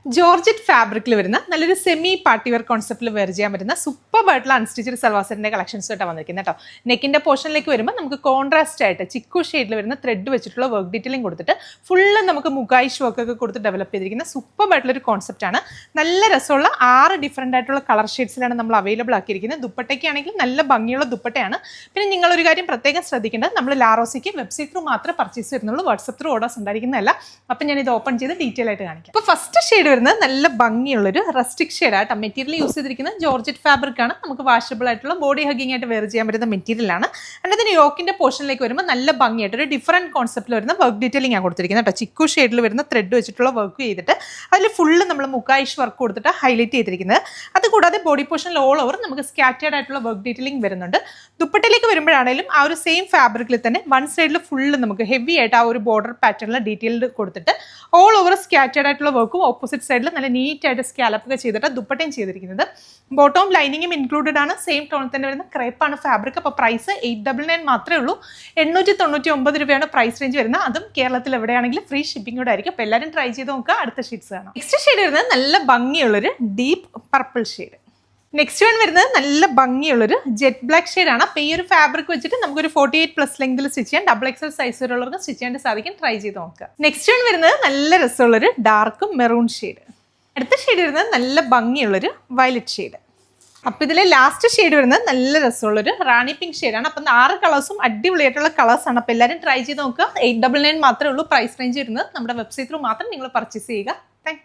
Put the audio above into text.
Georgette ഫാബ്രിക്കിൽ വരുന്ന നല്ലൊരു സെമി പാർട്ടി വെയർ കോൺസെപ്റ്റിൽ വെയർ ചെയ്യാൻ പറ്റുന്ന സൂപ്പർ ആയിട്ടുള്ള അൺസ്റ്റിച്ചഡ് സൽവാസിന്റെ കളക്ഷൻസ് ആയിട്ടാണ് വന്നിരിക്കുന്നത് കേട്ടോ. നെക്കിന്റെ പോർഷനിലേക്ക് വരുമ്പോൾ നമുക്ക് കോൺട്രാസ്റ്റ് ആയിട്ട് ചിക്കു ഷെയ്ഡിൽ വരുന്ന ത്രെഡ് വെച്ചിട്ടുള്ള വർക്ക് ഡീറ്റെയിലിംഗ് കൊടുത്തിട്ട് ഫുള്ള് നമുക്ക് മുഗായിഷ് വർക്കൊക്കെ കൊടുത്ത് ഡെവലപ്പ് ചെയ്തിരിക്കുന്ന സൂപ്പർ ആയിട്ടുള്ള ഒരു കോൺസെപ്റ്റ് ആണ്. നല്ല രസമുള്ള 6 ഡിഫറെൻ്റ് ആയിട്ടുള്ള കളർ ഷെയ്ഡ്സിലാണ് നമ്മൾ അവൈലബിൾ ആക്കിയിരിക്കുന്നത്. ദുപ്പട്ടയ്ക്കാണെങ്കിൽ നല്ല ഭംഗിയുള്ള ദുപ്പട്ടയാണ്. പിന്നെ നിങ്ങളൊരു കാര്യം പ്രത്യേകം ശ്രദ്ധിക്കേണ്ടത്, നമ്മൾ ലാറോസിക്ക് വെബ്സൈറ്റ് ത്രൂ മാത്രമേ പർച്ചേസ് വരുന്നുള്ളൂ, വാട്സപ്പ് ത്രൂ ഓർഡേഴ്സ് ഉണ്ടായിരിക്കുന്നതല്ല. അപ്പം ഞാൻ ഇത് ഓപ്പൺ ചെയ്ത് ഡീറ്റെയിൽ ആയിട്ട് കാണിക്കാം. അപ്പോൾ ഫസ്റ്റ് ഷെയ്ഡ് വരുന്നത് നല്ല ഭംഗിയുള്ളൊരു റസ്റ്റിക് ഷെയ്ഡായിട്ട് മെറ്റീരിയൽ യൂസ് ചെയ്തിരിക്കുന്നത് ജോർജറ്റ് ഫാബ്രിക് ആണ്. നമുക്ക് വാഷബിൾ ആയിട്ടുള്ള ബോഡി ഹഗ്ഗിംഗ് ആയിട്ട് വെയർ ചെയ്യാൻ പറ്റുന്ന മെറ്റീരിയലാണ്. അതിന് യോക്കിന്റെ പോർഷനിലേക്ക് വരുമ്പോൾ നല്ല ഭംഗിയായിട്ട് ഒരു ഡിഫറെന്റ് കോൺസെപ്റ്റിൽ വരുന്ന വർക്ക് ഡീറ്റെയിലിംഗ് ആണ് കൊടുത്തിരിക്കുന്നത് കേട്ടോ. ചിക്കു ഷെയ്ഡിൽ വരുന്ന ത്രെഡ് വെച്ചിട്ടുള്ള വർക്ക് ചെയ്തിട്ട് അതിൽ ഫുള്ള് നമ്മൾ മുക്കായിഷ് വർക്ക് കൊടുത്തിട്ട് ഹൈലൈറ്റ് ചെയ്തിരിക്കുന്നത്. അതുകൂടാതെ ബോഡി പോർഷനിൽ ഓൾ ഓവർ നമുക്ക് സ്കാറ്റേർഡ് ആയിട്ടുള്ള വർക്ക് ഡീറ്റെയിലിംഗ് വരുന്നുണ്ട്. ദുപ്പട്ടയിലേക്ക് വരുമ്പോഴാണെങ്കിലും ആ ഒരു സെയിം ഫാബ്രിക്കിൽ തന്നെ വൺ സൈഡിൽ ഫുള്ള് നമുക്ക് ഹെവി ആയിട്ട് ആ ഒരു ബോർഡർ പാറ്റേണിൽ ഡീറ്റെയിൽഡ് കൊടുത്തിട്ട് ഓൾ ഓവർ സ്കാറ്റേർഡ് ആയിട്ടുള്ള വർക്കും ഓപ്പോസിറ്റ് സൈഡിൽ നല്ല നീറ്റായിട്ട് സ്കാലപ്പ് ഒക്കെ ചെയ്തിട്ട് ദുപ്പട്ടയും ചെയ്തിരിക്കുന്നത്. ബോട്ടവും ലൈനിങ്ങും ഇൻക്ലൂഡഡ് ആണ്. സെയിം ടോണിൽ തന്നെ വരുന്ന ക്രേപ്പാണ് ഫാബ്രിക്. അപ്പോൾ പ്രൈസ് 899 മാത്രമേ ഉള്ളൂ. 899 രൂപയാണ് പ്രൈസ് റേഞ്ച് വരുന്നത്. അതും കേരളത്തിൽ എവിടെയാണെങ്കിലും ഫ്രീ ഷിപ്പിംഗ് കൂടെ ആയിരിക്കും. അപ്പോൾ എല്ലാവരും ട്രൈ ചെയ്ത് നോക്കുക. അടുത്ത ഷീറ്റ്സ് കാണാം. നെക്സ്റ്റ് ഷെയ്ഡ് വരുന്നത് നല്ല ഭംഗിയുള്ളൊരു deep purple shade. Next one വരുന്നത് നല്ല ഭംഗിയുള്ളൊരു ജെറ്റ് ബ്ലാക്ക് ഷെയ്ഡാണ്. അപ്പോൾ ഈ ഒരു ഫാബ്രിക് വെച്ചിട്ട് നമുക്കൊരു 48+ ലെങ്തിൽ സ്റ്റിച്ച് ചെയ്യാൻ, ഡബിൾ എക്സൽ സൈസ് വരെയുള്ളവർക്ക് സ്റ്റിച്ച് ചെയ്യാൻ സാധിക്കും. ട്രൈ ചെയ്ത് നോക്കുക. നെക്സ്റ്റ് വൺ വരുന്നത് നല്ല രസമുള്ളൊരു ഡാർക്ക് മെറൂൺ ഷെയ്ഡ്. അടുത്ത ഷെയ്ഡ് വരുന്നത് നല്ല ഭംഗിയുള്ളൊരു വയലറ്റ് ഷെയ്ഡ്. അപ്പോൾ ഇതിലെ ലാസ്റ്റ് ഷെയ്ഡ് വരുന്നത് നല്ല രസമുള്ളൊരു റാണി പിങ്ക് ഷെയ്ഡാണ്. അപ്പം 6 കളേഴ്സും അടിപൊളിയായിട്ടുള്ള കളേഴ്സാണ്. അപ്പോൾ എല്ലാവരും ട്രൈ ചെയ്ത് നോക്കുക. 899 മാത്രമേ ഉള്ളൂ പ്രൈസ് റേഞ്ച് വരുന്നത്. നമ്മുടെ വെബ്സൈറ്റ് ത്രൂ മാത്രം നിങ്ങൾ പർച്ചേസ് ചെയ്യുക. താങ്ക്